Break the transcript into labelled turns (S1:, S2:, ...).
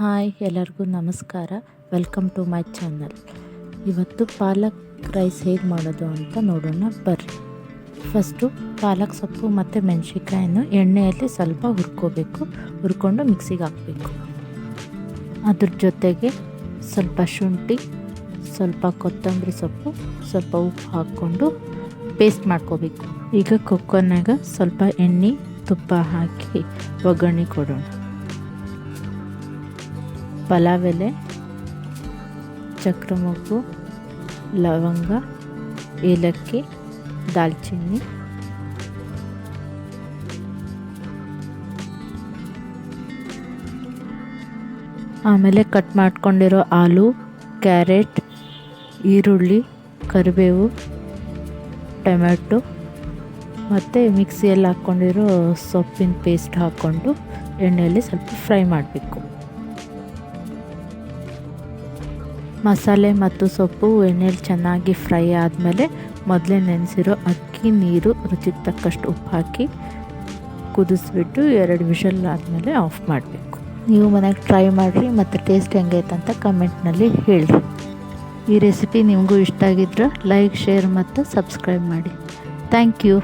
S1: Hi, ಎಲ್ಲರಿಗೂ ನಮಸ್ಕಾರ. Welcome to my channel. ಇವತ್ತು ಪಾಲಕ್ ರೈಸ್ ಹೇಗೆ ಮಾಡೋದು ಅಂತ ನೋಡೋಣ ಬರ್ರಿ. ಫಸ್ಟು ಪಾಲಕ್ ಸೊಪ್ಪು ಮತ್ತು ಮೆಣಸಿನ್ಕಾಯನ್ನು ಎಣ್ಣೆಯಲ್ಲಿ ಸ್ವಲ್ಪ ಹುರ್ಕೊಂಡು ಮಿಕ್ಸಿಗೆ ಹಾಕಬೇಕು. ಅದ್ರ ಜೊತೆಗೆ ಸ್ವಲ್ಪ ಶುಂಠಿ, ಸ್ವಲ್ಪ ಕೊತ್ತಂಬರಿ ಸೊಪ್ಪು, ಸ್ವಲ್ಪ ಉಪ್ಪು ಹಾಕ್ಕೊಂಡು ಪೇಸ್ಟ್ ಮಾಡ್ಕೋಬೇಕು. ಈಗ ಕುಕ್ಕರ್ನಾಗ ಸ್ವಲ್ಪ ಎಣ್ಣೆ ತುಪ್ಪ ಹಾಕಿ ಒಗ್ಗರಣೆ ಕೊಡೋಣ. ಪಲಾವ್ ಎಲೆ, ಚಕ್ರ ಮೊಗ್ಗು, ಲವಂಗ, ಏಲಕ್ಕಿ, ದಾಲ್ಚಿನ್ನಿ, ಆಮೇಲೆ ಕಟ್ ಮಾಡ್ಕೊಂಡಿರೋ ಆಲೂ, ಕ್ಯಾರೆಟ್, ಈರುಳ್ಳಿ, ಕರಿಬೇವು, ಟೊಮೆಟೊ ಮತ್ತು ಮಿಕ್ಸಿಯಲ್ಲಿ ಹಾಕ್ಕೊಂಡಿರೋ ಸೊಪ್ಪಿನ ಪೇಸ್ಟ್ ಹಾಕ್ಕೊಂಡು ಎಣ್ಣೆಯಲ್ಲಿ ಸ್ವಲ್ಪ ಫ್ರೈ ಮಾಡಬೇಕು. ಮಸಾಲೆ ಮತ್ತು ಸೊಪ್ಪು ಎಣ್ಣೆಯಲ್ಲಿ ಚೆನ್ನಾಗಿ ಫ್ರೈ ಆದಮೇಲೆ ಮೊದಲೇ ನೆನೆಸಿರೋ ಅಕ್ಕಿ ನೀರು, ರುಚಿಗೆ ತಕ್ಕಷ್ಟು ಉಪ್ಪು ಹಾಕಿ ಕುದಿಸ್ಬಿಟ್ಟು 2 ವಿಷಲ್ ಆದಮೇಲೆ ಆಫ್ ಮಾಡಬೇಕು. ನೀವು ಮನೆಗೆ ಟ್ರೈ ಮಾಡಿರಿ ಮತ್ತು ಟೇಸ್ಟ್ ಹೆಂಗೈತೆ ಅಂತ ಕಮೆಂಟ್ನಲ್ಲಿ ಹೇಳಿರಿ. ಈ ರೆಸಿಪಿ ನಿಮಗೂ ಇಷ್ಟ ಆಗಿದ್ರೆ ಲೈಕ್, ಶೇರ್ ಮತ್ತು ಸಬ್ಸ್ಕ್ರೈಬ್ ಮಾಡಿ. Thank you.